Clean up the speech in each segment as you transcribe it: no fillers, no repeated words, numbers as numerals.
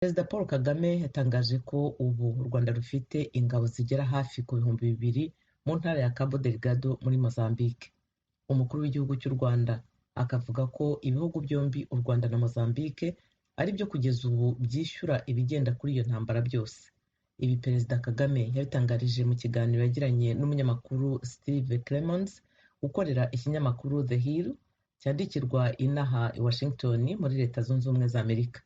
Perezida Paul Kagame yatangaje ko ubu u Rwanda rufite ingabo zigera hafi ku bihumbi 2,000 mu ntara ya Cabo Delgado muri Mozambike. Umukuru w'igihugu cy'u Rwanda akavuga ko ibihugu byombi u Rwanda na Mozambike ari byo kugeza ubu byishyura ibigenda kuri iyo ntambara byose. Ibi Perezida Kagame yabitangarije mu kiganiro yagiranye n'umunyamakuru Steve Clemons ukorera ikinyamakuru The Hill cyandikirwa inaha i Washington muri Leta Zunze Ubumwe za Amerika.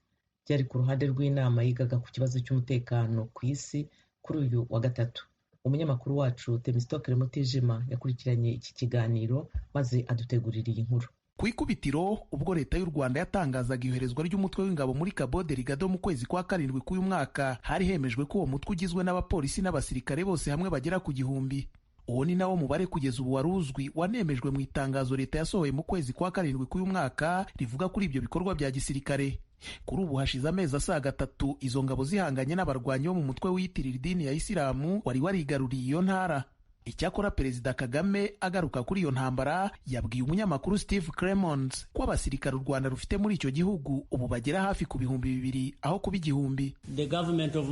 Byari ku ruhande rw'inama yigaga ku kibazo cy'umutekano ku isi kuri uyu wa gatatu. Umunyamakuru wacu Temistokere Mutijima yakurikiranye iki kiganiro maze adutegurira iyi nkuru. Ku ikubitiro ubwo leta y'u Rwanda yatangazaga iyoherezwa ry'umutwe w'ingabo muri Cabo Delgado mu kwezi kwa 7 k'uyu mwaka, hari hemejwe ko uwo mutwe ugizwe n'abapolisi n'abasirikare bose hamwe bagera ku 1,000. Uwo ni nawo mubare kugeza ubu waruzwi wanemejwe mu itangazo leta yasohoye mu kwezi kwa 7 k'uyu mwaka rivuga kuri ibyo bikorwa bya gisirikare. Kuri ubu hashize amezi asaga 3 izo ngabo zihanganye n'abarwanyi bo mu mutwe wiyitirira idini ya Isilamu wari warigaruriye iyo ntara. Icyakora Perezida Kagame agaruka kuri iyo ntambara yabwiye umunyamakuru Steve Clemons ko abasirikare u Rwanda rufite muri icyo gihugu ubu bagera hafi ku 2,000 aho kuba 1,000. The government of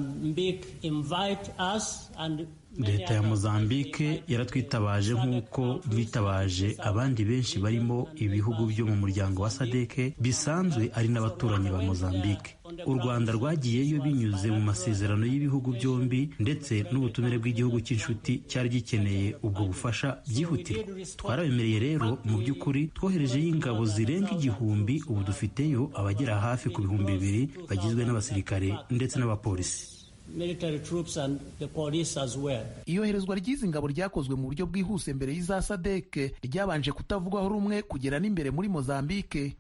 Mozambique invite us and Leta ya Mozambike yaratwitabaje nk'uko bitabaje abandi benshi barimo ibihugu byo mu muryango wa SADC bisanzwe ari n'abaturanyi ba Mozambike. U Rwanda rwagiyeyo binyuze mu masezerano y'ibihugu byombi ndetse n'ubutumire bw'igihugu cy'inshuti cyari gikeneye ubwo bufasha byihutirwa. Twarabemereye rero mu by'ukuri twoherejeyo ingabo zirenga 1,000. Ubu dufiteyo abagera hafi ku 2,000 bagizwe n'abasirikare ndetse n'abapolisi. Military troops and the police as well. Iyoherezwa ry'izi ngabo ryakozwe mu buryo bwihuse mbere y'iza SADC ryabanje kutavugwaho rumwe kugera n'imbere muri Mozambike.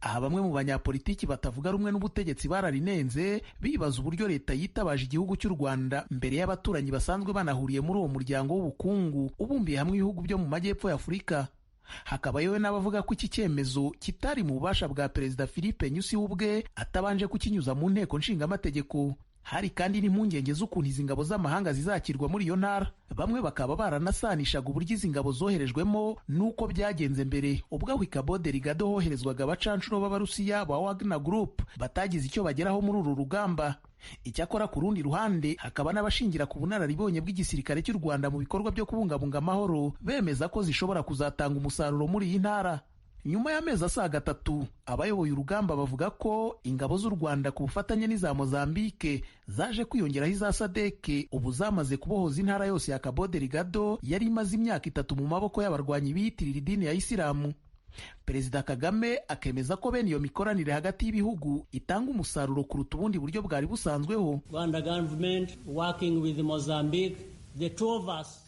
Aha bamwe mu banyapolitiki batavuga rumwe n'ubutegetsi bararinenze bibaza uburyo leta yitabaje igihugu cy'u Rwanda mbere y'abaturanyi basanzwe banahuriye muri uwo muryango w'ubukungu ubumbiye hamwe ibihugu byo mu majyepfo ya Afurika. Hakaba yewe n'abavuga ko iki cyemezo kitari mu bubasha bwa Perezida Philippe Nyusi ubwe atabanje kukinyuza mu nteko nshingamategeko. Hari kandi n'impungenge z'ukuntu izi ngabo z'amahanga zizakirwa muri iyo ntara. Bamwe bakaba baranasanishaga uburyo izi ngabo zoherejwemo n'uko byagenze mbere ubwo aho Cabo Delgado hoherezwaga abacanshuro b'Abarusiya ba Wagner Group batagize icyo bageraho muri uru rugamba. Icyakora ku rundi ruhande hakaba n'abashingira ku bunararibonye bw'igisirikare cy'u Rwanda mu bikorwa byo kubungabunga amahoro bemeza ko zishobora kuzatanga umusaruro muri iyi ntara. Nyuma y'amezi asaga 3 abayoboye urugamba bavuga ko ingabo z'u Rwanda ku bufatanye n'iza Mozambike zaje kwiyongeraho iza SADC ubu zamaze kubohoza intara yose ya Cabo Delgado yari imaze imyaka 3 mu maboko y'abarwanyi biyitirira idini ya Isilamu. Perezida Kagame akemeza ko bene iyo mikoranire hagati y'ibihugu itanga umusaruro kuruta ubundi buryo bwari busanzweho. Rwanda government working with Mozambique.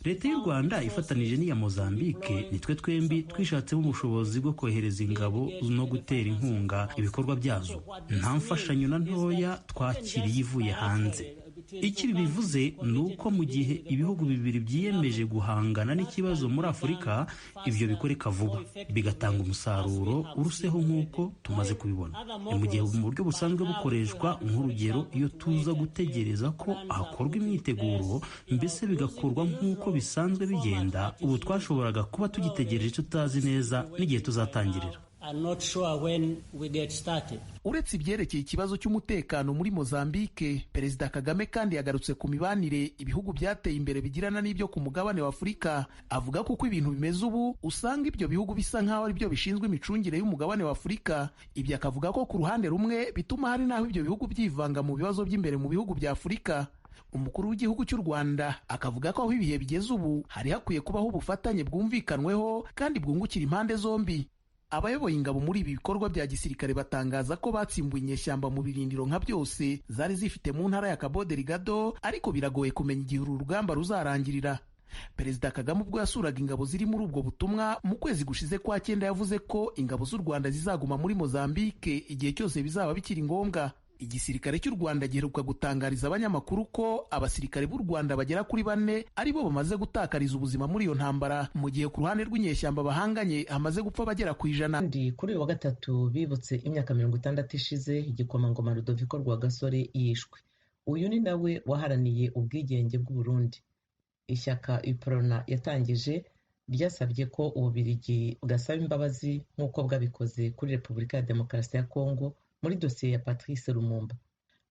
Leta y'u Rwanda ifatanije n'iya Mozambike nitwe twembi twishatsemo ubushobozi bwo kohereza ingabo no gutera inkunga ibikorwa byazo. Nta mfashanyo na ntoya twakiriye ivuye hanze. Iki bivuze ni uko mu gihe ibihugu bibiri byiyemeje guhangana n'ikibazo muri Afurika, ibyo bikoreka vuba bigatanga umusaruro uruseho nk'uko tumaze kubibona. Mu gihe mu buryo busanzwe bukoreshwa nk'urugero iyo tuza gutegereza ko hakorwa imyiteguro mbese bigakorwa nk'uko bisanzwe bigenda, ubu twashoboraga kuba tugitegereje tutazi neza n'igihe tuzatangirira. Uretse ibyerekeye ikibazo cy'umutekano muri Mozambike, Perezida Kagame kandi yagarutse ku mibanire ibihugu byateye imbere bigirana n'ibyo ku mugabane wa Afurika. Avuga ko uko ibintu bimeze ubu usanga ibyo bihugu bisa nk'aho ari byo bishinzwe imicungire y'umugabane wa Afurika. Ibyo akavuga ko ku ruhande rumwe bituma hari n'aho ibyo bihugu byivanga mu bibazo by'imbere mu bihugu bya Afurika. Umukuru w'igihugu cy'u Rwanda akavuga ko aho ibihe bigeze ubu hari hakwiye kubaho ubufatanye bwumvikanweho kandi bwungukira impande zombi. Abayoboye ingabo muri ibi bikorwa bya gisirikare batangaza ko batsimbuye inyeshyamba mu birindiro nka byose zari zifite mu ntara ya Cabo Delgado, ariko biragoye kumenya igihe uru rugamba ruzarangirira. Perezida Kagame ubwo yasuraga ingabo ziri muri ubwo butumwa mu kwezi gushize kwa 9 yavuze ko ingabo z'u Rwanda zizaguma muri Mozambike igihe cyose bizaba bikiri ngombwa. Igisirikare cy'u Rwanda giheruka gutangariza abanyamakuru ko abasirikare b'u Rwanda bagera kuri 4 aribo bamaze gutakariza ubuzima muri iyo ntambara, mu gihe ku ruhande rw'inyeshyamba bahanganye hamaze gupfa bagera ku 100. Kandi kuri uyu wa gatatu bibutse imyaka 60 ishize igikomangoma Rudoviko Rwagasore yishwe. Uyu ni nawe waharaniye ubwigenge bw'u Burundi. Ishyaka UPRONA yatangije ryasabye ko Ububiligi bwasaba imbabazi nk'uko bwabikoze kuri Repubulika ya Demokarasi ya Kongo muri dosiye ya Patrice Lumumba.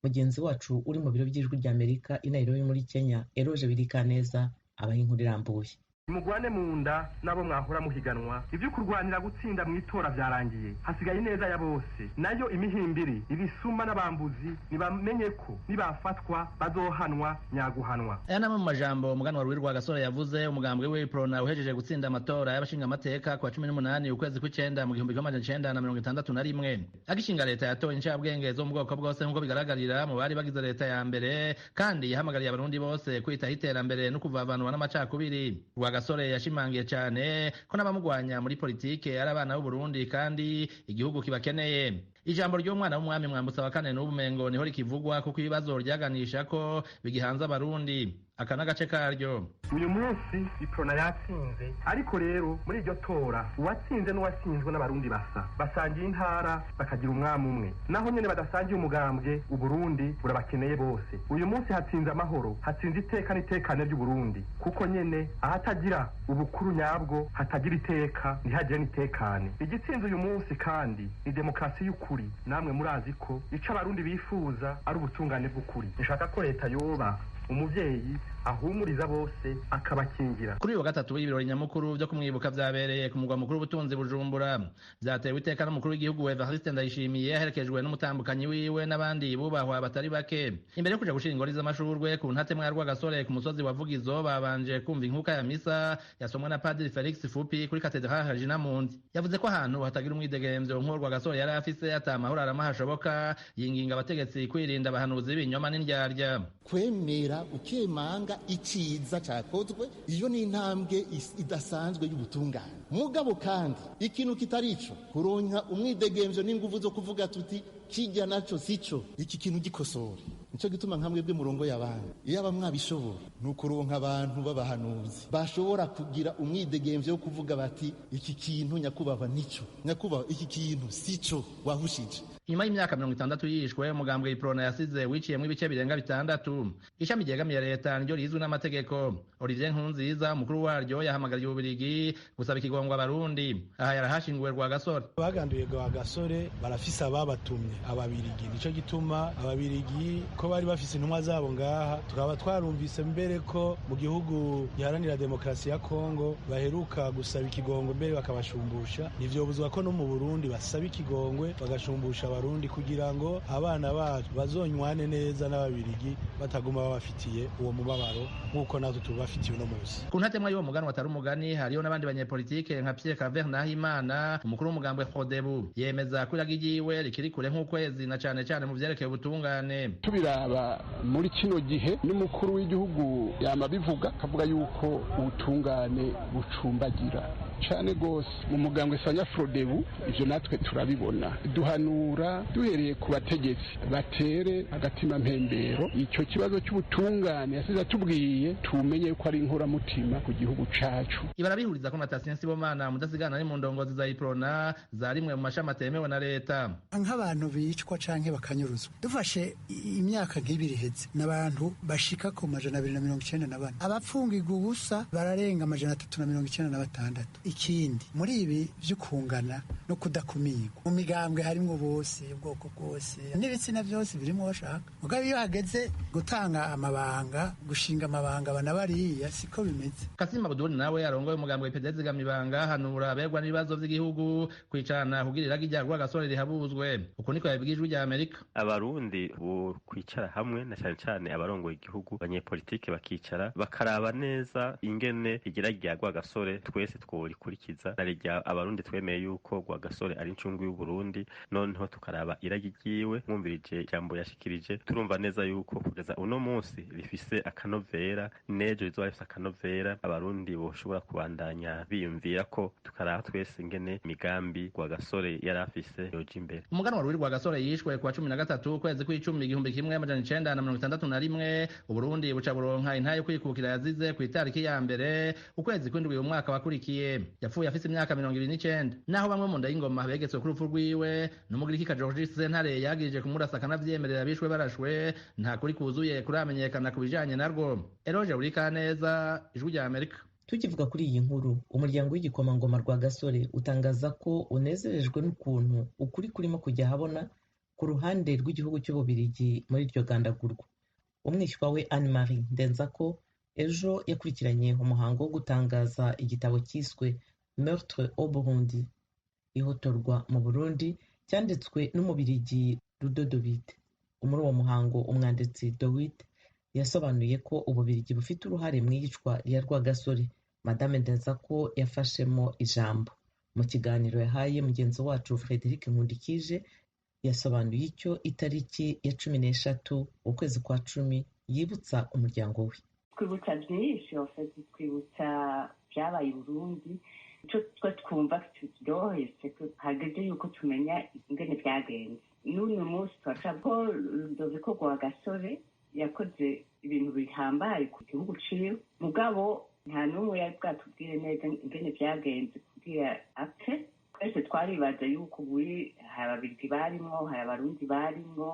mugenzi wacu uri mu biro by'ijwi ry'Amerika i Nairobi muri Kenya Eroje Birikaneza abaha inkuru irambuye. mugwane mu nda nabo mwahora muhiganwa ibyo kurwanira gutsinda mu itora byarangiye hasigaye neza ya bose nayo imihimbiri ibisuma n'abambuzi nibamenye ko nibafatwa bazohanwa nyaguhanwa. Aya namwe mu majambo umuganwa Rwirwa Gasore yavuze umugambwe we Prona uhejeje gutsinda amatora y'abashinga amateka kwa 18 ukwezi kw'icenda mu 1961 agishinga leta yatoye incabwenge zo mu bwoko bwose nk'uko bigaragarira mu bari bagize leta ya mbere kandi yahamagariye abarundi bose kwitaho iterambere no kuvavanwa n'amacakubiri. Gasore yashimangiye cyane ko n'abamugwanya muri politike ari abana b'u Burundi kandi igihugu kibakeneye. Ijambo ry'umwana w'umwami Mwambutsa wa kane n'ubumengo niho rikivugwa kuko ibibazo ryaganisha ko bigihanze abarundi aka n'agace karyo. Uyu munsi Iprona yatsinze ariko rero muri iryo tora uwatsinze n'uwatsinzwe n'abarundi basangiye intara bakagira umwami umwe naho nyene badasangiye umugambwe u Burundi burabakeneye bose. Uyu munsi hatsinze amahoro hatsinze iteka n'itekane ry'u Burundi kuko nyene ahatagira ubukuru nyabwo hatagira iteka ntihagire n'itekane. Igitsinze uyu munsi kandi ni demokrasi y'ukuri namwe murazi ko ico abarundi bifuza ari ubutungane bw'ukuri. Nshaka ko leta yoba umuvyeyi ahumuriza bose akabakingira. Kuri uyu gatatu w'ibirori nyamukuru byo kumwibuka vyabereye ku mugwa mukuru w'ubutunzi Bujumbura vyatewe iteka n'umukuru w'igihugu Evariste Ndayishimiye aherekejwe n'umutambukanyi wiwe n'abandi bubahwa batari bake. Imbere yo kuja gushira ingori z'amashurwe ku ntate mwarwa Gasore ku musozi wa Vugizo babanje kumva inkuka ya misa yasomwe na Padiri Felix Fupi kuri Katedrale Regina Mundi. Yavuze ko ahantu hatagira umwidegemvyo nk'urwa Gasore yari afise atamahoro aramahashoboka yinginga abategetsi kwirinda abahanuzi b'ibinyoma n'indyarya. Kwemera ukemanga iciza cyakozwe iyo ni intambwe idasanzwe y'ubutungane. Mugabo kandi ikintu kitarico kuronka umwidegemvyo n'inguvu zo kuvuga tuti kijya naco sico iki kintu gikosora. Nico gituma nkamwebwe murongo y'abantu iyo abamwabishobora nukuronka abantu b'abahanuzi bashobora kugira umwidegemvyo wo kuvuga bati iki kintu nyakubahwa nico nyakubahwa iki kintu sico wahushije. Nyuma y'imyaka 60 yishwe umugambwe Iprona yasize wiciyemwe ibice birenga 6. Ishami ryegamiye leta niryo rizwi n'amategeko. Olivier Nkunziza umukuru waryo yahamagariye Ububiligi gusaba ikigongwa abarundi. Aha yarahashinguwe Rwa Gasore. Baganduye Rwa Gasore barafise ababatumye ababiligi nico gituma ababiligi ko bari bafise intumwa zabo ngaha tukaba twarumvise mbere ko mu gihugu giharanira demokrasi ya Kongo baheruka gusaba ikigongwe mbere bakabashumbusha. Nivyo buzwa ko no mu Burundi basaba ikigongwe bagashumbusha abarundi kugira ngo abana bacu bazonywane neza n'ababiligi bataguma babafitiye uwo mubabaro nk'uko natwe tubafitiye uno munsi. Ku ntatemwa y'uwo mugani watari umugani hariyo n'abandi banyepolitike nka Pierre Claver Nahimana umukuru w'umugambwe Frodebu yemeza ko iragi ryiwe rikiri kure nk'ukwezi na cane cane mu vyerekeye ubutungane. Tubiraba muri kino gihe n'umukuru w'igihugu yama bivuga akavuga yuko ubutungane bucumbagira cane gose mu mugambwe Sanya Frodebu. Ivyo natwe turabibona duhanura duhereye ku bategetsi batere agatima mpembero ico kibazo cy'ubutungane yasize atubwiye tumenye ko ari inkoramutima ku gihugu cacu. Ibarabihuriza ko Natasien Sibomana mudasigana ari mu ndongozi za Iprona zarimwe mu mashami atemewe na leta. Nk'abantu bicwa canke bakanyuruzwa dufashe imyaka nk'ibiri heze n'abantu bashika ku 294 abapfungirwa ubusa bararenga 396. Ikindi muri ibi vy'ukungana no kudakumirwa mu migambwe harimwo bose ubwoko bwose n'ibitsina byose birimo bashaka mugabo iyo hageze gutanga amabanga gushinga amabanga banabariya siko bimeze. Kasima Buduri nawe arongoye umugambwe PDZ gamibanga hanura abegwa n'ibibazo by'igihugu kwicarana kugirira Rwa Gasore rihabuzwe. Uko niko yabigijwe rya Amerika. Abarundi bo kwicara hamwe na cyane cyane abarongoye igihugu abanyepolitike bakicara bakaraba neza ingene igira Rwa Gasore twese tworikurikiza narijya abarundi twemeye yuko Rwa Gasore ari incungu y'u Burundi noneho tukaraba iragi ryiwe mwumvirije jambo yashikirije turumva neza yuko kugeza uno munsi rifise akanovera nejo rizoba rifise akanovera abarundi boshobora kubandanya biyumvira ko tukaraba twese ingene migambi Rwa Gasore yari afise yoje imbere. Umuganwa Rwa Gasore yishwe kwa 13 kwezi kw'icumi 1961 Uburundi buca buronka intayo kwikukira yazize ku itariki ya mbere ukwezi kw'indwi uyu mwaka wakurikiye. Yapfuye afise imyaka 29 naho bamwe mu nda y'ingoma begetswe ku rupfu rwiwe n'umugiriki George Sentare yagirije kumurasa kanavyemerera bishwe barashwe nta kuri kuzuye kuramenyekana kubijanye narwo. Eroje Burikaneza ijwi rya Amerika. Tukivuga kuri iyi nkuru umuryango w'igikomangoma Rwa Gasore utangaza ko unezerejwe n'ukuntu ukuri kurimo kujya habona ku ruhande rw'igihugu cy'Ububiligi muri iryo gandagurwa. Umwishywa we Anne Marie Ndenzako ejo yakurikiranye umuhango wo gutangaza igitabo cyiswe Meurtre au Burundi, ihotorwa mu Burundi, cyanditswe n'Umubiligi Dufite. Muri uwo muhango umwanditsi Dufite yasobanuye ko Ububiligi bufite uruhare mu iyicwa rya Rwagasore. Madame Ndenzako yafashemo ijambo. Mu kiganiro yahaye mugenzi wacu Frederic Nkundikije, yasobanuye icyo itariki ya 13 ukwezi kwa 10 yibutsa umuryango we. Twibutsa byinshi, twibutsa byabaye i Burundi. Icyo twumva kiryoheye hageze yuko tumenya ingene byagenze. N'uyu munsi turaca ko Rudoviko Rwagasore yakoze ibintu bihambaye ku gihugu ciwe, mugabo nta n'umwe yari bwatubwire neza ingene byagenze kugira apfe. Twese twaribaza yuko buri hari ababirigi barimwo, hari abarundi barimwo,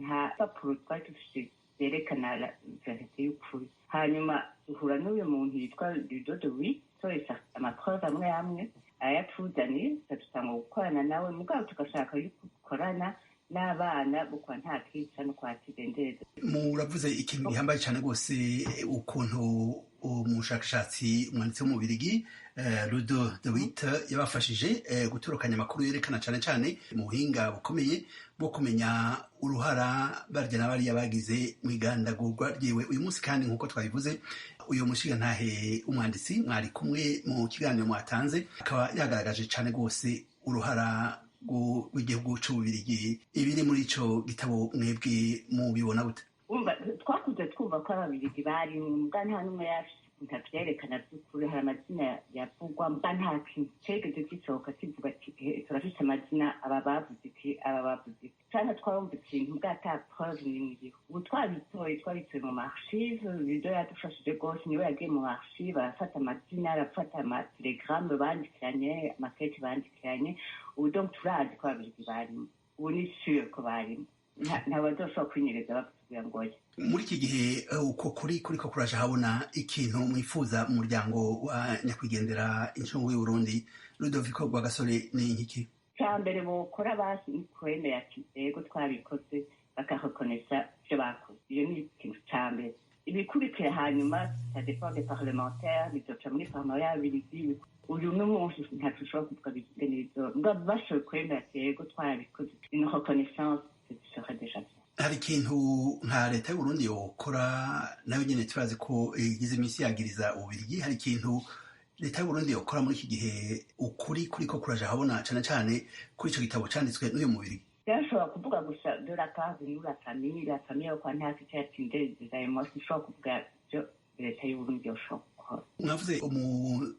nta papuro twari dufite zerekana verite y'ukuri. Hanyuma duhura n'uyu muntu yitwa Dufite, twese amaprove amwe amwe ayatuzaniye, dusanga gukorana nawe, mugabo tugashaka yuko dukorana n'abana bukwa nta kica no kwakidendeza. Muravuze ikintu gihambaye cyane rwose, ukuntu umushakashatsi umwanditsi w'Umubiligi Dufite yabafashije gutorokanya amakuru yerekana cyane cyane mu buhinga bukomeye bwo kumenya uruhara barya na bariya bagize mu igandagurwa ryiwe. Uyu munsi kandi nk'uko twabivuze, uyu mushigantahe umwanditsi mwari kumwe mu kiganiro mwatanze, akaba yagaragaje cyane rwose uruhara rw'igihugu cy'Ububiligi. Ibiri muri ico gitabo mwebwe mubibona gute? Twakuze twumva ko ababiligi bari mbwa nta n'umwe ntavyerekana by'ukuri. Hari amazina yavugwa mbwa nta kintu cegeze gisohoka kivuga ati turafise amazina aba bavuze iki aba bavuze iki, cyane twarumva ikintu mbwa ata preuve n'imwe iriho. Ubu twabitoye mu archive. Buryo yadufashije rwose, niwe yagiye mu archive arafata amazina, arafata amatelegramme bandikiranye, amakete bandikiranye. Ubu donc turazi ko ababiligi barimo, ubu ni sûr ko barimo, ntabazoshobora kwinyereza bakutubwira ngo oya. Muri iki gihe uko kuriko kuraje habona ikintu mwifuza mu muryango wa nyakwigendera incungu y'Uburundi Rudoviko Rwagasore ni iki? Cya mbere bokora basi ni kwemera ati yego twabikoze, bakarekonesa ivyo bakoze. Iyo ni ikintu cya mbere. Ibikurikira hanyuma ça dépend des parlementaires, bizoca muri parlement y'Ababiligi. Uyu n'umunsi ntatushobora kuvuga bigenerizo, ngo bashoboye kwemera ati yego twarabikoze. Une reconnaissance serait déjà bien. Hari ikintu nka leta y'Uburundi yokora, nayo nyene turazi ko igize iminsi yagiriza Ububiligi. Hari ikintu leta y'Uburundi yokora muri iki gihe ukuri kuriko kuraje habona cyane cyane kuri ico gitabo canditswe n'uyu Mubiligi? Yashobora kuvuga gusa de la part de la famille yo kwa nta kica yatindereza emosi, shobora kuvuga byo leta y'Uburundi yoshobora. Mwavuze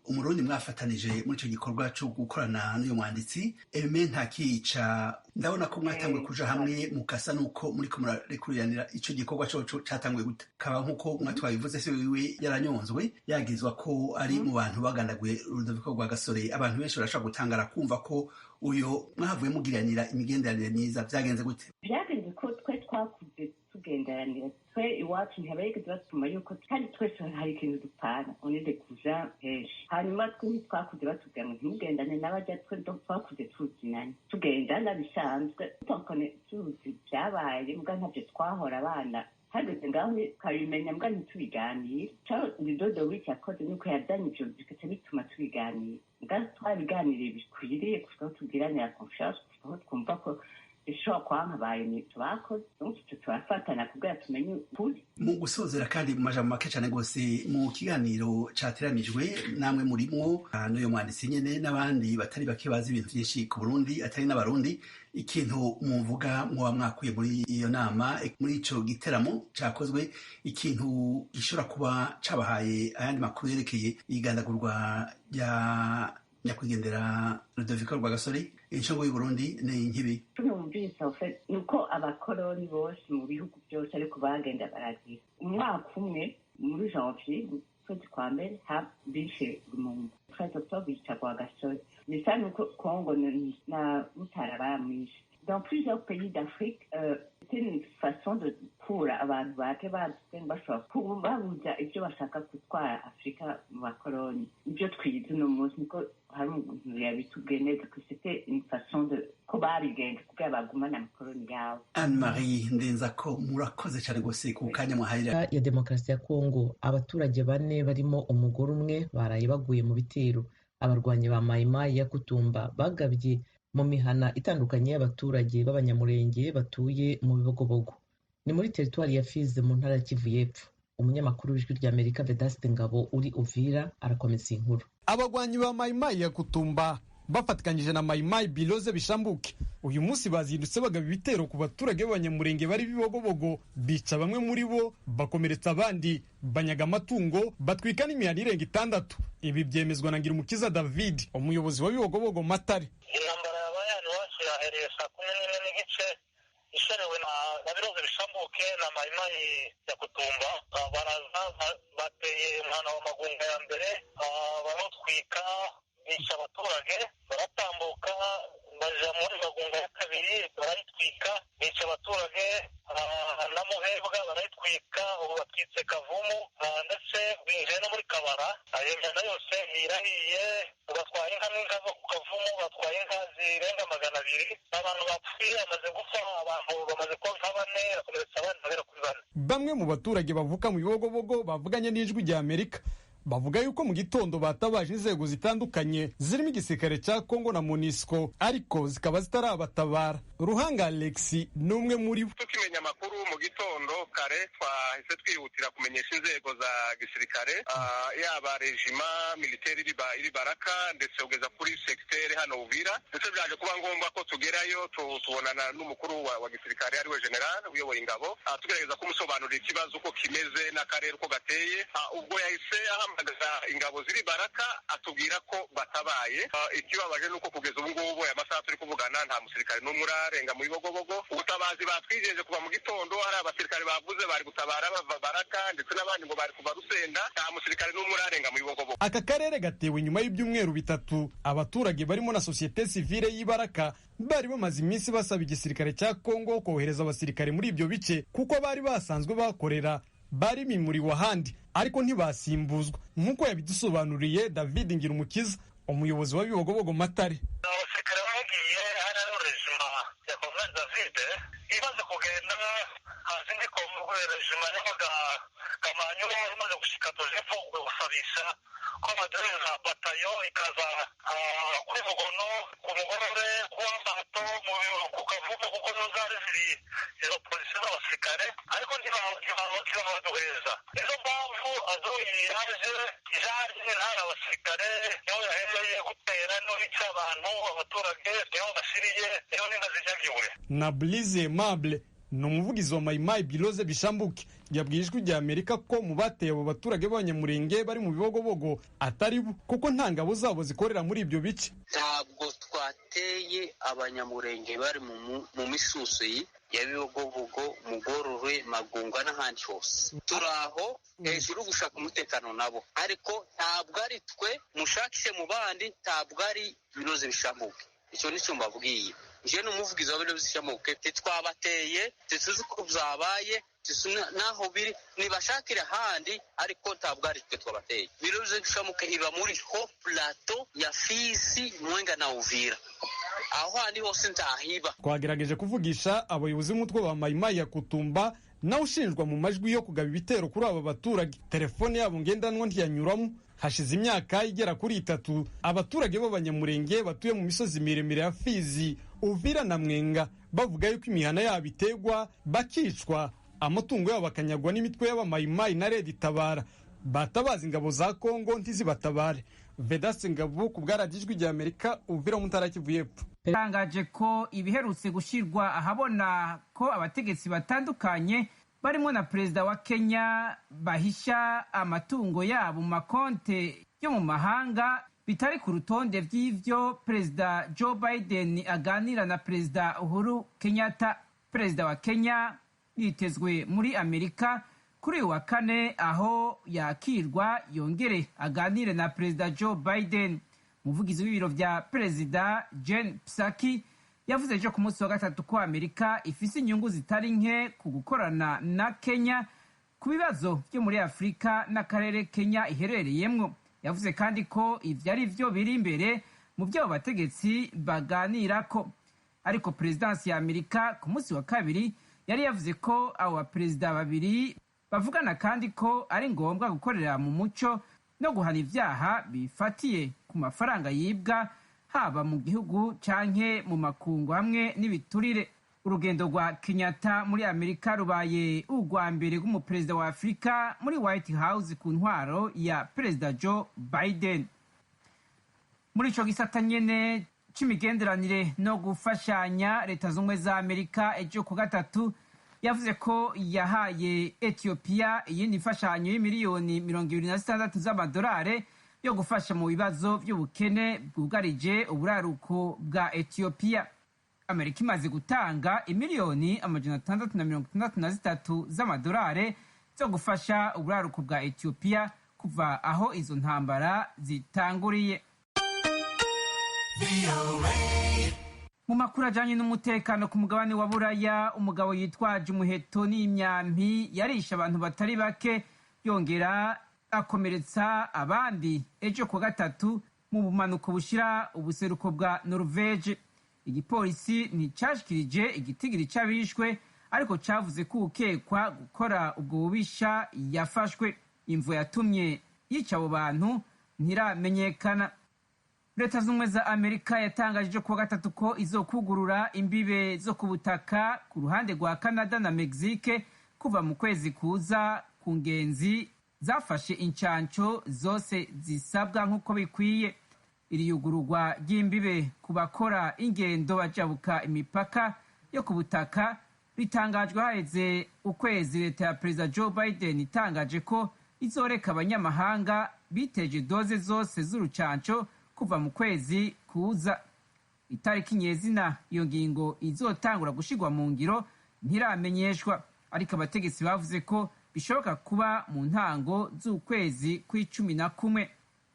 umurundi mwafatanije muri icyo gikorwa cyo gukorana n'uyu mwanditsi Aime Ntakica. Ndabona ko mwatanguye kuja hamwe mukasa nuko muri ko murarekuriranira icyo gikorwa cyo cyatanguye gute? Kaba nkuko mwatwabivuze se wiwe yaranyonzwe, yagizwa ko ari mu bantu bagandaguye Rudoviko Rwagasore. Abantu benshi barashaka gutangara kumva ko uyo mwahavuye mugiranira imigenderanire myiza. Byagenze gute? Byagenze ko twe twakuze tugenderanira, twe iwacu ntihabereke batuma yuko kandi twese hari ikintu dupana, onede kuja henshi. Hanyuma twe ntitwakuze batubwira ngo ntimugendane n'abajya, twe twakuze tuzinanye tugendana bisanzwe, tukone tuzi byabaye, mbwa ntavyo twahora abana hageze ngaho kabimenya, mbwa ntitubiganire. Cyo Dufite yakoze nuko yazanye ivyo bikaca bituma tubiganira, mbwa twabiganiriye bikwiriye kuko tugiranira confiance, kuko twumva ko ishobora kwankabaye n'ibyo bakoze, turafatana kugira tumenye ukuri. Mu gusozera kandi mu majambo make cyane rwose, mu kiganiro cyateranijwe namwe murimwo n'uyu mwanditsi nyene n'abandi batari bake bazi ibintu byinshi ku Burundi atari n'abarundi, ikintu muvuga mwoba mwakuye muri iyo nama, muri ico giteramo cakozwe, ikintu gishobora kuba cabahaye ayandi makuru yerekeye igandagurwa rya nyakwigendera Rudoviko Rwagasore, incungu y'Uburundi ni nkibi? Numvise nuko abakoroni bose mu bihugu byose ariko bagenda baragira umwaka umwe muri janvier kwezi kwa mbere bishe umuntu Rudoviko bica Rwagasore. Bisa nuko Congo na Mutara baramwishe. Dans plusieurs pays d'Afrique, c'était une façon de kura abantu bake bashobora kubabuza ibyo bashaka gutwara Afurika mu bakoroni. Ibyo twize uno munsi niko hari umuntu yabitubwiye neza ko c'était une façon ko babigenje kugira bagumane amakoroni yabo. Anne-Marie Ndenzako, murakoze cyane gose ku kanya mwahahira. Ya demokarasi ya Kongo, abaturage 4 barimo umugore umwe baraye baguye mu bitero abarwanyi ba mayimayi ya Kutumba bagabye mu mihana itandukanye y'abaturage b'abanyamurenge batuye mu Bibogobogo. Ni muri teritwari ya Fizi mu ntara ya Kivu y'Epfo. Umunyamakuru w'Ijwi ry'Amerika Vedaste Ngabo uri Uvira arakomeza inkuru. Abagwanyi ba mayimayi ya Kutumba bafatikanyije na mayimayi biloze bishambuke uyu munsi bazindutse bagaba ibitero ku baturage b'abanyamurenge bari Bibogobogo, bica bamwe muri bo, bakomeretsa abandi, banyaga amatungo, batwika n'imihana irenga 6. Ibi byemezwa na Ngirumukiza David, umuyobozi wa Bibogobogo Matare. Intambara yabaye hano iwacu yahereye saa 11 n'igice isherewe na biloze bishambuke na mayimayi ya Kutumba. Baraza bateye umwana wa Magunga ya mbere, baratwika bica abaturage, baratambuka baja muri Magunga ya kabiri, barayitwika bica abaturage na Muhebwa barayitwika, ubu batwitse Kavumu, ndetse binjiye no muri Kabara. Ayo mihana yose irahiye, batwaye inka n'inka zo ku Kavumu, batwaye inka zirenga 200. Abantu bapfuye bamaze gupfa, abantu bamaze kuba 4, bakomeretsa abandi bagera kuri 4. Bamwe mu baturage bavuka mu Bibogobogo bavuganye n'Ijwi ry'Amerika bavuga yuko mu gitondo batabaje inzego zitandukanye zirimo igisirikare cya Kongo na MONUSCO, ariko zikaba zitarabatabara. Ruhanga Alexi ni umwe muri bo. Tukimenya amakuru mu gitondo kare twahise twihutira kumenyesha inzego za gisirikare, yaba regima militaire iri Baraka ndetse ugeza kuri secteur hano Uvira, ndetse byaje kuba ngombwa ko tugerayo tubonana n'umukuru wa gisirikare ari we general uyoboye ingabo, tugerageza kumusobanurira ikibazo uko kimeze n'akarere uko gateye. Ubwo yahise ahamagaza ingabo ziri Baraka atubwira ko batabaye. Ikibabaje nuko kugeza ubu ngubu aya masaha turi kuvugana nta musirikare n'umwe urarenga mu Bibogobogo. Ubutabazi batwijeje kuva mu gitondo, hari abasirikare bavuze bari gutabara bava Baraka ndetse n'abandi ngo bari kuva Rusenda, nta musirikare n'umwe urarenga mu Bibogobogo. Aka karere gatewe nyuma y'ibyumweru 3 abaturage barimo na societe civile y'Ibaraka bari bamaze iminsi basaba igisirikare cya Kongo kohereza abasirikare muri ibyo bice kuko bari basanzwe bakorera, bari mimuriwe ahandi ariko ntibasimbuzwa, nk'uko yabidusobanuriye David Ngirumukiza, umuyobozi wa Bibogobogo Matare. Abasirikare bagiye hari regima ya Colonel David imaze kugenda, hazi ndi ko mu regima y'abaga Kamanyo imaze gushika Tojepo gusabisha ko madereza batayo ikaza kuri Mugono, ku Mugorore, ku Mbato, ku Kavumu, kuko zari ziri izo polisi z'abasirikare, ariko ntibabaduheza. Izo mpamvu azoyi yaje ntari abasirikare niho yahereye gutera, niho bica abantu, abaturage niho basiriye, niho n'inka zinyagiwe. Na Blize Mable ni umuvugizi wa mayimayi biloze bishambuke yabwiye Ijwi ry'Amerika ko mu bateye abo baturage b'abanyamurenge bari mu Bibogobogo atari bo, kuko nta ngabo zabo zikorera muri ibyo bice. Ntabwo twateye abanyamurenge bari mu misusi ya Bibogobogo, Mugorore, Magunga n'ahandi hose. Turaho hejuru gushaka umutekano nabo, ariko ntabwo ari twe mushakishe mu bandi, ntabwo ari biloze bishambuke. Icyo ni cyo mbabwiye. Je n'umuvugizi wa biloze bishambuke, titwabateye, tuzi ko byabaye, naho biri nibashakira handi, ariko ntabwo ari twe twabateye. Biloze bishambuke iba muri ho plateau ya Fizi, Mwenga na Uvira. Aho handi hose ntahiba. Twagerageje kuvugisha abayobozi b'umutwe wa mayimayi ya Kutumba nawe ushinjwa mu majwi yo kugaba ibitero kuri aba baturage. Telefone yabo ngendanwa ntiyanyuramo. Hashize imyaka igera kuri 3 abaturage b'abanyamurenge batuye mu misozi miremire ya Fizi, Uvira na Mwenga bavuga yuko imihana yabo itegwa, bakicwa, amatungo yabo bakanyagwa n'imitwe y'abamayimayi na Red Tabara. Batabaza ingabo za Kongo ntizibatabare. Vedaste Ngabo ku bwaradijwi rya Amerika, Uvira mu ntara Kivu y'Epfo. Tangaje ko ibiherutse gushirwa ahabona ko abategetsi batandukanye barimo na perezida wa Kenya bahisha amatungo yabo mu makonte yo mu mahanga bitari ku rutonde vy'ivyo perezida Joe Biden aganira na perezida Uhuru Kenyatta. Perezida wa Kenya yitezwe muri Amerika kuri wa kane aho yakirwa yongere aganire na perezida Joe Biden. Umuvugizi w'ibiro vya perezida Jen Psaki yavuze ejo ku munsi wa gatatu ko Amerika ifise inyungu zitari nke ku gukorana na Kenya ku bibazo byo muri Afurika n'akarere Kenya iherereyemwo. Yavuze kandi ko ivyo ari vyo biri imbere mu byo abategetsi baganirako. ariko perezidansi ya amerika ku munsi wa kabiri yari yavuze ko abo baperezida babiri bavugana kandi ko ari ngombwa gukorera mu muco no guhana ivyaha bifatiye ku mafaranga yibwa haba mu gihugu canke mu makungu hamwe n'ibiturire. Urugendo rwa Kenyatta muri Amerika rubaye urwa mbere rw'umuperezida wa Afurika muri White House ku ntwaro ya perezida Joe Biden. Muri ico gisata nyene c'imigenderanire no gufashanya, leta z'ubumwe za Amerika ejo ku gatatu yavuze ko yahaye Ethiopia iyindi mfashanyo y'imiliyoni 26 z'amadolari yo gufasha mu bibazo by'ubukene bwugarije uburaruko bwa Ethiopia. Amerika imaze gutanga imiliyoni 663 z'amadolari zo gufasha uburaruko bwa Ethiopia kuva aho izo ntambara zitanguriye. Mu makuru ajanye n'umutekano ku mugabane wa Buraya, umugabo yitwaje umuheto n'imyampi yarisha abantu batari bake yongera akomeretsa abandi ejo ku gatatu mu bumanuko bushira ubuseruko bwa Norvege. Igipolisi nticashikirije igitigiri c'abishwe ariko cavuze ko ukekwa gukora ubwo bubisha yafashwe. Imvo yatumye yica abo bantu ntiramenyekana. Leta z'ubumwe za Amerika yatangaje ku wa gatatu ko izokugurura imbibe zo ku butaka ku ruhande rwa Canada na Mexique kuva mu kwezi kuza ku ngenzi zafashe incanco zose zisabwa nk'uko bikwiye. Iri yugururwa ry'imbibe ku bakora ingendo bajabuka imipaka yo ku butaka ritangajwe haheze ukwezi leta ya perezida Joe Biden itangaje ko izoreka abanyamahanga biteje doze zose z'urucanco kuva mu kwezi kuza. Itariki nyezina iyo ngingo izotangura gushigwa mu ngiro ntiramenyeshwa, ariko abategetsi bavuze ko bishoboka kuba mu ntango z'ukwezi kw'icumi.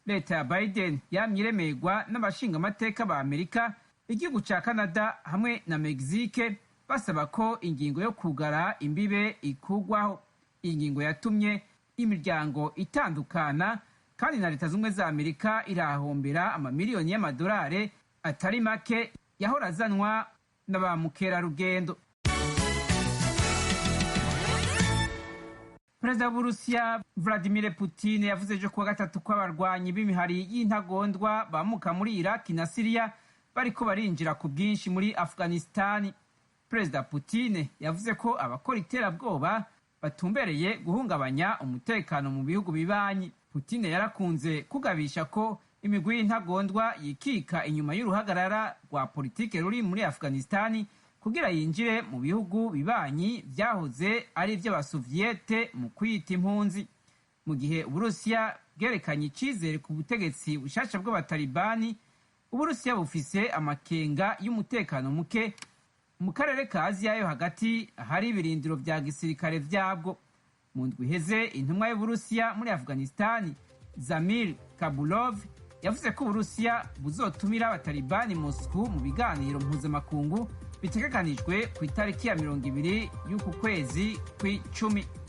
Leta ya Biden yamyiremerwa n'abashinga amateka ba Amerika, igihugu ca Canada hamwe na Mexique basaba ko ingingo yo kugara imbibe ikugwaho. Iyi ngingo yatumye imiryango itandukana kandi na leta z'ubumwe za Amerika irahombera amamiliyoni y'amadolari atari make yahora azanwa na ba mukerarugendo. Perezida w'Uburusiya Vladimir Putin yavuze ejo kuwa gatatu ko abarwanyi b'imihari y'intagondwa bamuka muri Iraq na Syria bariko barinjira ku bwinshi muri Afghanistan. Perezida Putin yavuze ko abakora iterabwoba batumbereye guhungabanya umutekano mu bihugu bibanyi. Putin yarakunze kugabisha ko imigwi y'intagondwa yikika inyuma y'uruhagarara rwa politike ruri muri Afghanistan kugira yinjire mu bihugu bibanyi vyahoze ari ivy'abasoviyete mu kwita impunzi. Mu gihe Uburusiya bwerekanye icizere ku butegetsi bushasha bw'abatalibani, Uburusiya bufise amakenga y'umutekano muke mu karere ka Aziya yo hagati hari ibirindiro vya gisirikare vyabwo. Mu ndwi iheze intumwa y'Uburusiya muri Afghanistan Zamir Kabulov yavuze ko Uburusiya buzotumira abatalibani Moscow mu biganiro mpuzamakungu bitegekanijwe ku itariki ya 20 y'uku kwezi kw'icumi.